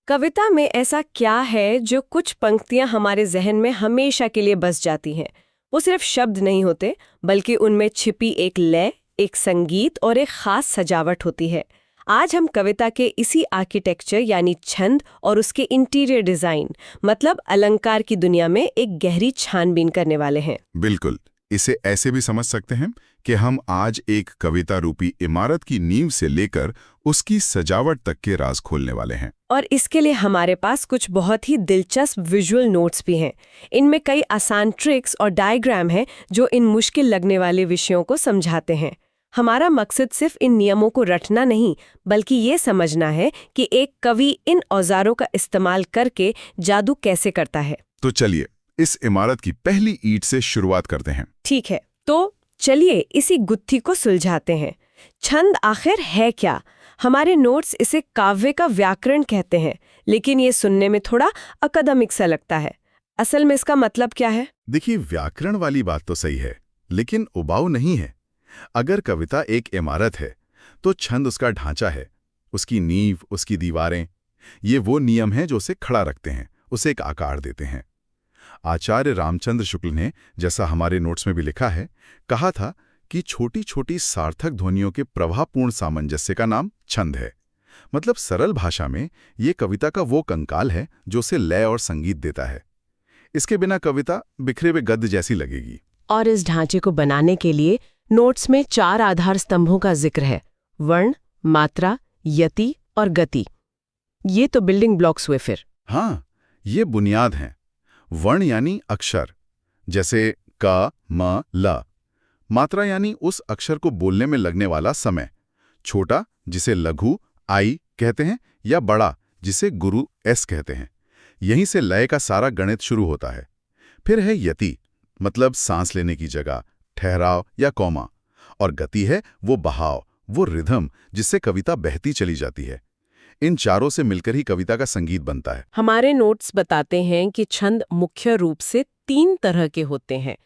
कविता में ऐसा क्या है जो कुछ पंक्तियां हमारे जहन में हमेशा के लिए बस जाती हैं? वो सिर्फ शब्द नहीं होते, बल्कि उनमें छिपी एक लय, एक संगीत और एक खास सजावट होती है। आज हम कविता के इसी आर्किटेक्चर यानी छंद और उसके इंटीरियर डिजाइन मतलब अलंकार की दुनिया में एक गहरी छानबीन करने वाले हैं। बिल्कुल। इसे ऐसे भी समझ सकते हैं कि हम आज एक कविता रूपी इमारत की नींव से लेकर उसकी सजावट तक के राज खोलने वाले हैं। और इसके लिए हमारे पास कुछ बहुत ही दिलचस्प विजुअल नोट्स भी हैं। इनमें कई आसान ट्रिक्स और डायग्राम हैं जो इन मुश्किल लगने वाले विषयों को समझाते हैं। हमारा मकसद सिर्फ इन नियमों को रटना नहीं, बल्कि ये समझना है कि एक कवि इन औजारों का इस्तेमाल करके जादू कैसे करता है। तो चलिए इस इमारत की पहली ईंट से शुरुआत करते हैं। ठीक है, तो चलिए इसी गुत्थी को सुलझाते हैं। छंद आखिर है क्या? हमारे नोट्स इसे काव्य का व्याकरण कहते हैं, लेकिन ये सुनने में थोड़ा अकादमिक सा लगता है। असल में इसका मतलब क्या है? देखिए, व्याकरण वाली बात तो सही है, लेकिन उबाऊ नहीं है। अगर कविता एक इमारत है तो छंद उसका ढांचा है, उसकी नींव, उसकी दीवारें। ये वो नियम हैं जो उसे खड़ा रखते हैं, उसे एक आकार देते हैं। आचार्य रामचंद्र शुक्ल ने, जैसा हमारे नोट्स में भी लिखा है, कहा था कि छोटी छोटी सार्थक ध्वनियों के प्रभावपूर्ण सामंजस्य का नाम छंद है। मतलब सरल भाषा में ये कविता का वो कंकाल है जो उसे लय और संगीत देता है। इसके बिना कविता बिखरे हुए गद्य जैसी लगेगी। और इस ढांचे को बनाने के लिए नोट्स में 4 आधार स्तंभों का जिक्र है: वर्ण, मात्रा, यति और गति। ये तो बिल्डिंग ब्लॉक्स हुए फिर। हाँ, ये बुनियाद हैं। वर्ण यानी अक्षर, जैसे क, म, ल। मात्रा यानी उस अक्षर को बोलने में लगने वाला समय। छोटा, जिसे लघु आई कहते हैं, या बड़ा, जिसे गुरु एस कहते हैं। यहीं से लय का सारा गणित शुरू होता है। फिर है यति, मतलब सांस लेने की जगह, ठहराव या कौमा। और गति है वो बहाव, वो रिधम, जिससे कविता बहती चली जाती है। इन चारों से मिलकर ही कविता का संगीत बनता है। हमारे नोट्स बताते हैं कि छंद मुख्य रूप से 3 तरह के होते हैं: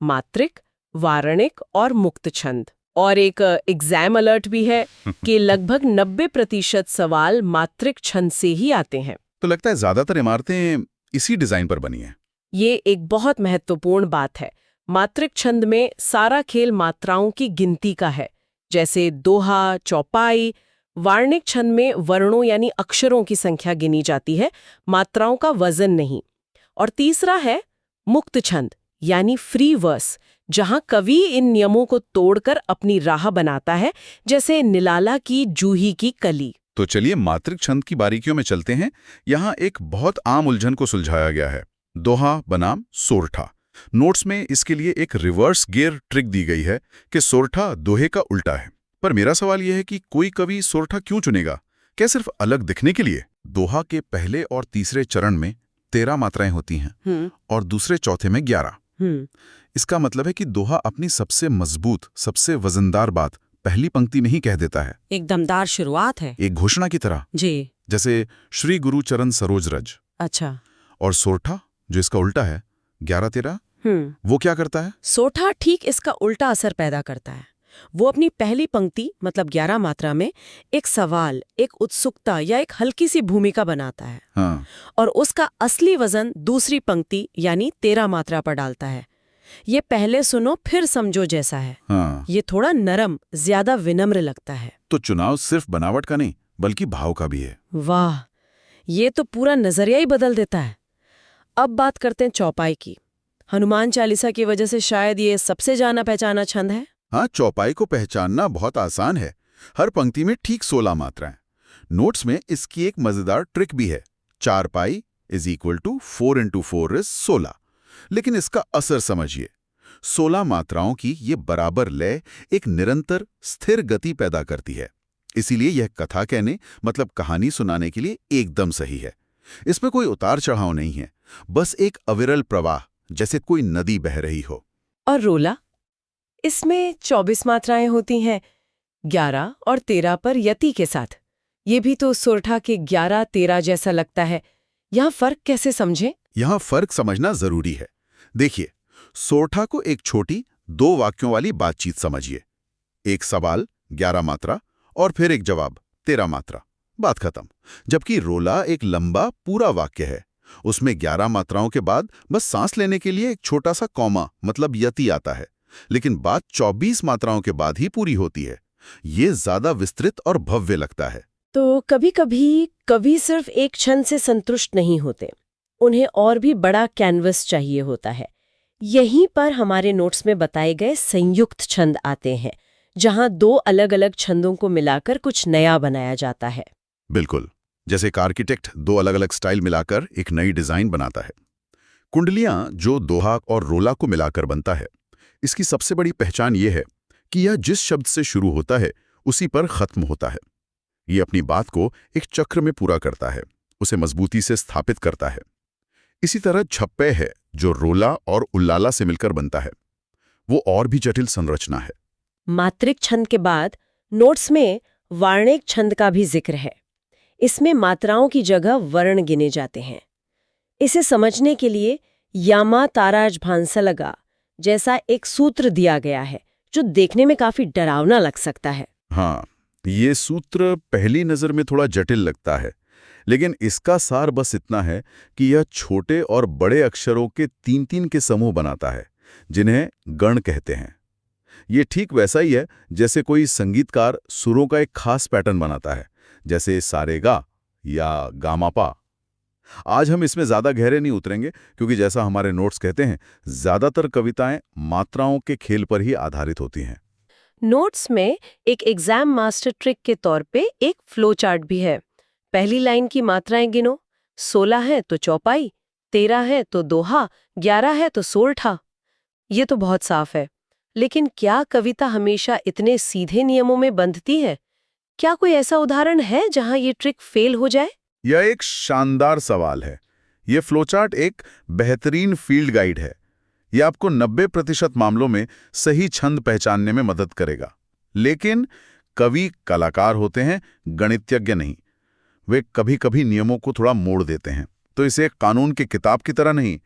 मात्रिक, वारणिक और मुक्त छंद। और एक एग्जाम अलर्ट भी है कि लगभग 90% सवाल मात्रिक छंद से ही आते हैं। तो लगता है ज्यादातर इमारतें इसी डिजाइन पर बनी हैं। ये एक बहुत महत्वपूर्ण बात है। मात्रिक छंद में सारा खेल मात्राओं की गिनती का है, जैसे दोहा, चौपाई। वार्णिक छंद में वर्णों यानी अक्षरों की संख्या गिनी जाती है, मात्राओं का वजन नहीं। और तीसरा है मुक्त छंद यानी फ्री वर्स, जहां कवि इन नियमों को तोड़कर अपनी राह बनाता है, जैसे निलाला की जूही की कली। तो चलिए मात्रिक छंद की बारीकियों में चलते हैं। यहाँ एक बहुत आम उलझन को सुलझाया गया है, दोहा बनाम सोरठा। नोट्स में इसके लिए एक रिवर्स गियर ट्रिक दी गई है कि सोरठा दोहे का उल्टा है। पर मेरा सवाल यह है कि कोई कवि सोरठा क्यों चुनेगा? क्या सिर्फ अलग दिखने के लिए? दोहा के पहले और तीसरे चरण में 13 मात्राएं होती हैं और दूसरे चौथे में 11। इसका मतलब है कि दोहा अपनी सबसे मजबूत, सबसे वजनदार बात पहली पंक्ति में ही कह देता है। एक दमदार शुरुआत है, एक घोषणा की तरह जी। जैसे श्री गुरु चरण सरोज रज। अच्छा। और सोरठा, जो इसका उल्टा है, 11-13, वो क्या करता है? सोठा ठीक इसका उल्टा असर पैदा करता है। वो अपनी पहली पंक्ति मतलब 11 मात्रा में एक सवाल, एक उत्सुकता या एक हल्की सी भूमिका बनाता है। हाँ। और उसका असली वजन दूसरी पंक्ति यानी 13 मात्रा पर डालता है। ये पहले सुनो फिर समझो जैसा है। हाँ। ये थोड़ा नरम, ज्यादा विनम्र लगता है। तो चुनाव सिर्फ बनावट का नहीं, बल्कि भाव का भी है। वाह, ये तो पूरा नजरिया ही बदल देता है। अब बात करते हैं चौपाई की। हनुमान चालीसा की वजह से शायद ये सबसे जाना पहचाना छंद है। हाँ, चौपाई को पहचानना बहुत आसान है। हर पंक्ति में ठीक 16 मात्राएं। नोट्स में इसकी एक मजेदार ट्रिक भी है। 4 pi is equal to 4 into 4 is 16। लेकिन इसका असर समझिए। 16 मात्राओं की ये बराबर लय एक निरंतर स्थिर गति पैदा करती है। इसीलिए यह कथा कहने मतलब कहानी सुनाने के लिए एकदम सही है। इसमें कोई उतार चढ़ाव नहीं है, बस एक अविरल प्रवाह, जैसे कोई नदी बह रही हो। और रोला, इसमें 24 मात्राएं होती हैं, 11 और 13 पर यति के साथ। ये भी तो सोरठा के 11-13 जैसा लगता है। यहाँ फर्क कैसे समझें? यहाँ फर्क समझना जरूरी है। देखिए, सोरठा को एक छोटी 2 वाक्यों वाली बातचीत समझिए। एक सवाल 11 मात्रा और फिर एक जवाब 13 मात्रा, बात खत्म। जबकि रोला एक लंबा पूरा वाक्य है। उसमें 11 मात्राओं के बाद बस सांस लेने के लिए एक छोटा सा कॉमा मतलब यति आता है, लेकिन बात 24 मात्राओं के बाद ही पूरी होती है। ये ज्यादा विस्तृत और भव्य लगता है। तो कभी-कभी कवि सिर्फ एक छंद से संतुष्ट नहीं होते, उन्हें और भी बड़ा कैनवस चाहिए होता है। यहीं पर हमारे नोट्स में बताए गए संयुक्त छंद आते हैं, जहां दो अलग-अलग छंदों को मिलाकर कुछ नया बनाया जाता है। बिल्कुल, जैसे एक आर्किटेक्ट दो अलग अलग स्टाइल मिलाकर एक नई डिजाइन बनाता है। कुंडलियां जो दोहा और रोला को मिलाकर बनता है, इसकी सबसे बड़ी पहचान ये है कि यह जिस शब्द से शुरू होता है उसी पर खत्म होता है। ये अपनी बात को एक चक्र में पूरा करता है, उसे मजबूती से स्थापित करता है। इसी तरह छप्पे है जो रोला और उल्लाला से मिलकर बनता है, वो और भी जटिल संरचना है। मात्रिक छंद के बाद नोट्स में वार्णिक छंद का भी जिक्र है। इसमें मात्राओं की जगह वर्ण गिने जाते हैं। इसे समझने के लिए यामा ताराज भांसलगा जैसा एक सूत्र दिया गया है, जो देखने में काफी डरावना लग सकता है। हाँ, ये सूत्र पहली नजर में थोड़ा जटिल लगता है, लेकिन इसका सार बस इतना है कि यह छोटे और बड़े अक्षरों के 3-3 के समूह बनाता है, जिन्हें गण कहते हैं। ये ठीक वैसा ही है जैसे कोई संगीतकार सुरों का एक खास पैटर्न बनाता है, जैसे सारेगा या गामापा। आज हम इसमें ज्यादा गहरे नहीं उतरेंगे, क्योंकि जैसा हमारे नोट्स कहते हैं, ज्यादातर कविताएं मात्राओं के खेल पर ही आधारित होती हैं। नोट्स में एक एग्जाम मास्टर ट्रिक के तौर पे एक फ्लो चार्ट भी है। पहली लाइन की मात्राएं गिनो, 16 है तो चौपाई, 13 है तो दोहा, 11 है तो सोरठा। ये तो बहुत साफ है, लेकिन क्या कविता हमेशा इतने सीधे नियमों में बंधती है? क्या कोई ऐसा उदाहरण है जहां ये ट्रिक फेल हो जाए? यह एक शानदार सवाल है। यह फ्लोचार्ट एक बेहतरीन फील्ड गाइड है। यह आपको 90% मामलों में सही छंद पहचानने में मदद करेगा। लेकिन कवि कलाकार होते हैं, गणितज्ञ नहीं। वे कभी-कभी नियमों को थोड़ा मोड़ देते हैं। तो इसे एक कानून की किताब की तरह नहीं,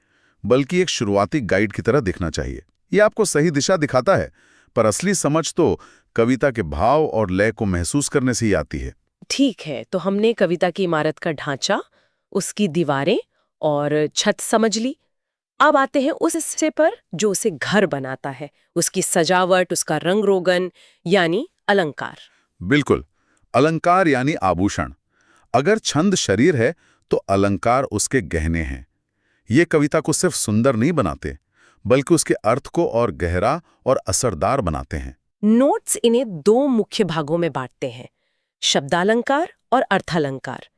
बल्कि एक शुरुआती गाइड की तरह दिखना चाहिए। यह आपको सही दिशा दिखाता है, पर असली समझ तो कविता के भाव और लय को महसूस करने से ही आती है। ठीक है, तो हमने कविता की इमारत का ढांचा, उसकी दीवारें और छत समझ ली। अब आते हैं उस हिस्से पर जो उसे घर बनाता है, उसकी सजावट, उसका रंग रोगन, यानी अलंकार। बिल्कुल, अलंकार यानी आभूषण। अगर छंद शरीर है तो अलंकार उसके गहने हैं। ये कविता को सिर्फ सुंदर नहीं बनाते, बल्कि उसके अर्थ को और गहरा और असरदार बनाते हैं। नोट्स इन्हें दो मुख्य भागों में बांटते हैं, शब्दालंकार और अर्थालंकार।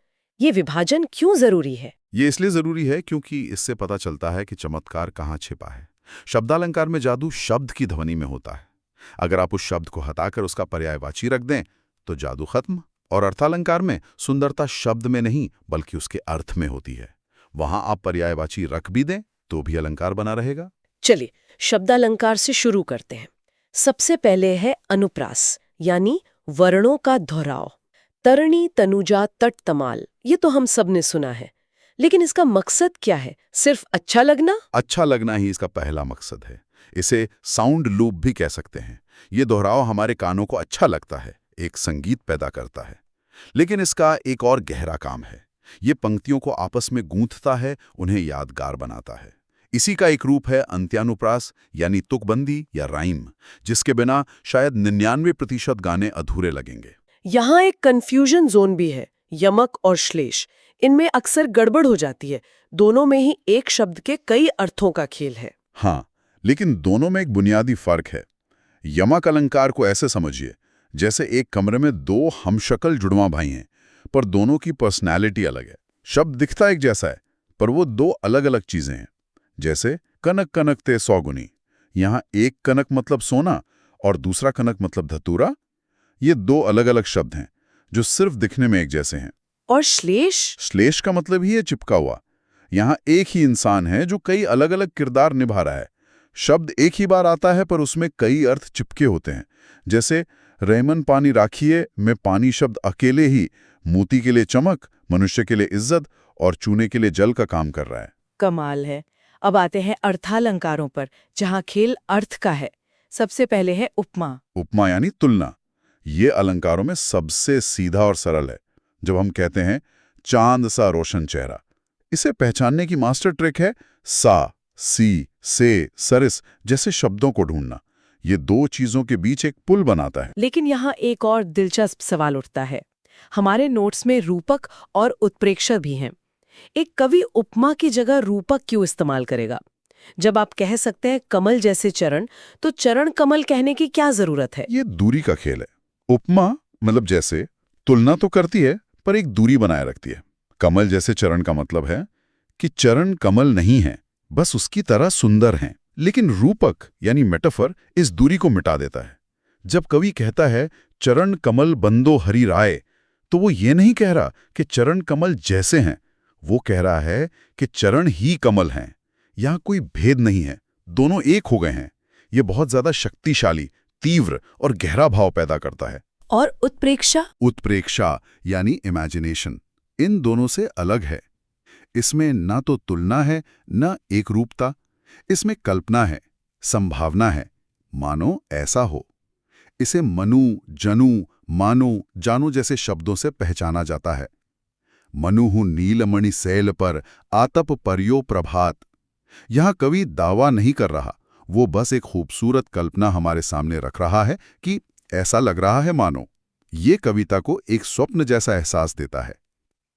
ये विभाजन क्यों जरूरी है? ये इसलिए जरूरी है क्योंकि इससे पता चलता है कि चमत्कार कहाँ छिपा है। शब्दालंकार में जादू शब्द की ध्वनि में होता है। अगर आप उस शब्द को हटाकर उसका पर्यायवाची रख दें तो जादू खत्म। और अर्थालंकार में सुंदरता शब्द में नहीं बल्कि उसके अर्थ में होती है। वहां आप पर्यायवाची रख भी दें तो भी अलंकार बना रहेगा। चलिए शब्दालंकार से शुरू करते हैं। सबसे पहले है अनुप्रास, यानी वर्णों का दोहराव। तरणी तनुजा तट तमाल, ये तो हम सब ने सुना है, लेकिन इसका मकसद क्या है? सिर्फ अच्छा लगना? अच्छा लगना ही इसका पहला मकसद है। इसे साउंड लूप भी कह सकते हैं। ये दोहराव हमारे कानों को अच्छा लगता है, एक संगीत पैदा करता है। लेकिन इसका एक और गहरा काम है। ये पंक्तियों को आपस में गूंथता है, उन्हें यादगार बनाता है। इसी का एक रूप है अंत्यानुप्रास, यानी तुकबंदी या राइम, जिसके बिना शायद 99% गाने अधूरे लगेंगे। यहाँ एक कंफ्यूजन जोन भी है, यमक और श्लेष। इनमें अक्सर गड़बड़ हो जाती है। दोनों में ही एक शब्द के कई अर्थों का खेल है। हाँ, लेकिन दोनों में एक बुनियादी फर्क है। यमक अलंकार को ऐसे समझिए जैसे एक कमरे में दो हमशक्ल जुड़वा भाई हैं, पर दोनों की पर्सनैलिटी अलग है। शब्द दिखता एक जैसा है, पर वो दो अलग अलग चीजें हैं। जैसे कनक कनक ते सौगुनी, यहाँ एक कनक मतलब सोना और दूसरा कनक मतलब धतूरा। ये दो अलग अलग शब्द हैं जो सिर्फ दिखने में एक जैसे हैं। और श्लेष? श्लेष का मतलब ही है चिपका हुआ। यहाँ एक ही इंसान है जो कई अलग अलग किरदार निभा रहा है। शब्द एक ही बार आता है पर उसमें कई अर्थ चिपके होते हैं। जैसे रेमन पानी राखिए में पानी शब्द अकेले ही मोती के लिए चमक, मनुष्य के लिए इज्जत और चूने के लिए जल का काम कर रहा है। कमाल है। अब आते हैं अर्थालंकारों पर, जहां खेल अर्थ का है। सबसे पहले है उपमा। उपमा यानी तुलना। ये अलंकारों में सबसे सीधा और सरल है। जब हम कहते हैं चांद सा रोशन चेहरा, इसे पहचानने की मास्टर ट्रिक है सा, सी, से, सरिस जैसे शब्दों को ढूंढना। ये दो चीजों के बीच एक पुल बनाता है। लेकिन यहाँ एक और दिलचस्प सवाल उठता है। हमारे नोट्स में रूपक और उत्प्रेक्षा भी हैं। एक कवि उपमा की जगह रूपक क्यों इस्तेमाल करेगा? जब आप कह सकते हैं कमल जैसे चरण, तो चरण कमल कहने की क्या जरूरत है? ये दूरी का खेल है। उपमा मतलब जैसे तुलना तो करती है, पर एक दूरी बनाए रखती है। कमल जैसे चरण का मतलब है कि चरण कमल नहीं है, बस उसकी तरह सुंदर हैं। लेकिन रूपक यानी मेटाफर इस दूरी को मिटा देता है। जब कवि कहता है चरण कमल बंदो हरि राय, तो वो ये नहीं कह रहा कि चरण कमल जैसे हैं, वो कह रहा है कि चरण ही कमल हैं। यहां कोई भेद नहीं है, दोनों एक हो गए हैं। ये बहुत ज्यादा शक्तिशाली, तीव्र और गहरा भाव पैदा करता है। और उत्प्रेक्षा? उत्प्रेक्षा यानी इमेजिनेशन इन दोनों से अलग है। इसमें ना तो तुलना है, ना एकरूपता। इसमें कल्पना है, संभावना है, मानो ऐसा हो। इसे मनु, जनु, मानो, जानो जैसे शब्दों से पहचाना जाता है। मनुहु नीलमणि सैल पर आतप पर्यो प्रभात। यहां कवि दावा नहीं कर रहा, वो बस एक खूबसूरत कल्पना हमारे सामने रख रहा है कि ऐसा लग रहा है मानो। ये कविता को एक स्वप्न जैसा एहसास देता है।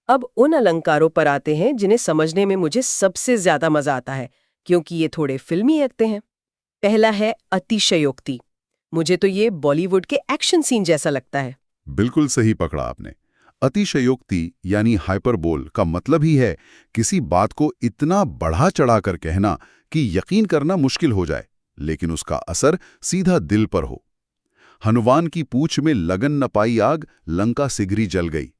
अब उन अलंकारों पर आते हैं जिन्हें समझने में मुझे सबसे ज्यादा मजा आता है, क्योंकि ये थोड़े फिल्मी लगते हैं। पहला है अतिशयोक्ति। मुझे तो ये बॉलीवुड के एक्शन सीन जैसा लगता है। बिल्कुल सही पकड़ा आपने। अतिशयोक्ति यानी हाइपरबोल का मतलब ही है किसी बात को इतना बढ़ा चढ़ाकर कहना कि यकीन करना मुश्किल हो जाए, लेकिन उसका असर सीधा दिल पर हो। हनुमान की पूंछ में लगन न पाई आग, लंका सिगरी जल गई।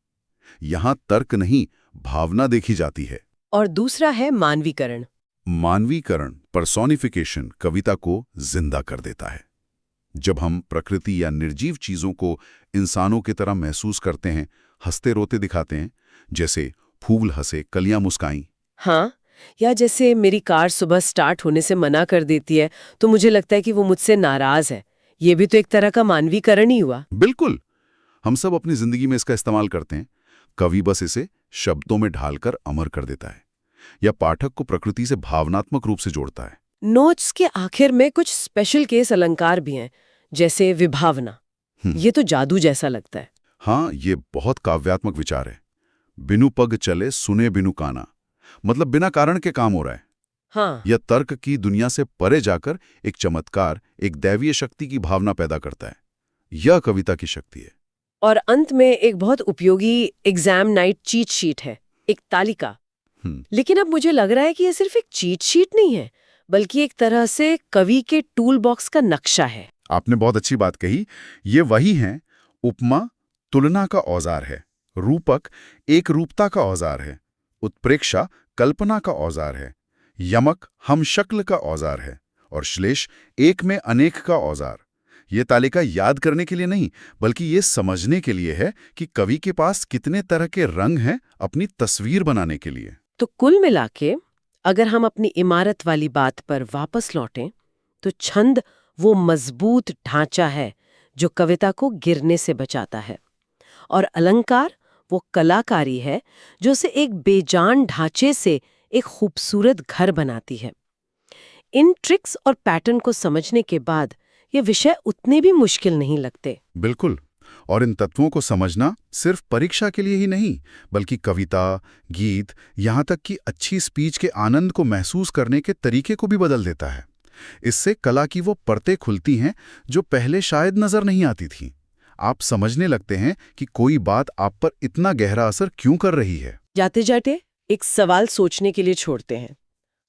यहां तर्क नहीं, भावना देखी जाती है। और दूसरा है मानवीकरण। मानवीकरण, पर्सोनिफिकेशन, कविता को जिंदा कर देता है। जब हम प्रकृति या निर्जीव चीजों को इंसानों की तरह महसूस करते हैं, हंसते रोते दिखाते हैं, जैसे फूल हंसे, कलियां मुस्काईं। हाँ, या जैसे मेरी कार सुबह स्टार्ट होने से मना कर देती है, तो मुझे लगता है कि वो मुझसे नाराज है। ये भी तो एक तरह का मानवीकरण ही हुआ। बिल्कुल, हम सब अपनी जिंदगी में इसका इस्तेमाल करते हैं। कवि बस इसे शब्दों में ढालकर अमर कर देता है, या पाठक को प्रकृति से भावनात्मक रूप से जोड़ता है। नोट्स के आखिर में कुछ स्पेशल केस अलंकार भी हैं, जैसे विभावना। ये तो जादू जैसा लगता है। हाँ, ये बहुत काव्यात्मक विचार है। बिनु पग चले सुने बिनु काना, मतलब बिना कारण के काम हो रहा है। हाँ, यह तर्क की दुनिया से परे जाकर एक चमत्कार, एक दैवीय शक्ति की भावना पैदा करता है। यह कविता की शक्ति है। और अंत में एक बहुत उपयोगी एग्जाम नाइट चीट शीट है, एक तालिका। लेकिन अब मुझे लग रहा है कि ये सिर्फ एक चीट शीट नहीं है, बल्कि एक तरह से कवि के टूल बॉक्स का नक्शा है। आपने बहुत अच्छी बात कही। ये वही है। उपमा तुलना का औजार है, रूपक एक रूपता का औजार है, उत्प्रेक्षा कल्पना का औजार है, यमक हम शक्ल का औजार है, और श्लेष एक में अनेक का औजार। ये तालिका याद करने के लिए नहीं, बल्कि ये समझने के लिए है कि कवि के पास कितने तरह के रंग हैं अपनी तस्वीर बनाने के लिए। तो कुल मिलाके अगर हम अपनी इमारत वाली बात पर वापस लौटें, तो छंद वो मजबूत ढांचा है जो कविता को गिरने से बचाता है, और अलंकार वो कलाकारी है जो उसे एक बेजान ढांचे से एक खूबसूरत घर बनाती है। इन ट्रिक्स और पैटर्न को समझने के बाद ये विषय उतने भी मुश्किल नहीं लगते। बिल्कुल, और इन तत्वों को समझना सिर्फ परीक्षा के लिए ही नहीं, बल्कि कविता, गीत, यहाँ तक कि अच्छी स्पीच के आनंद को महसूस करने के तरीके को भी बदल देता है। इससे कला की वो परतें खुलती हैं जो पहले शायद नजर नहीं आती थीं। आप समझने लगते हैं कि कोई बात आप पर इतना गहरा असर क्यों कर रही है। जाते जाते एक सवाल सोचने के लिए छोड़ते हैं।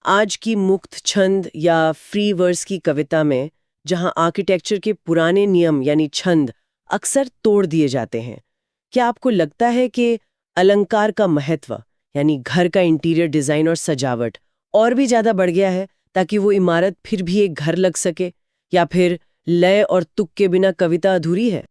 आज की मुक्त छंद या फ्री वर्स की कविता में जहां आर्किटेक्चर के पुराने नियम यानी छंद अक्सर तोड़ दिए जाते हैं, क्या आपको लगता है कि अलंकार का महत्व यानी घर का इंटीरियर डिजाइन और सजावट और भी ज्यादा बढ़ गया है, ताकि वो इमारत फिर भी एक घर लग सके, या फिर लय और तुक के बिना कविता अधूरी है?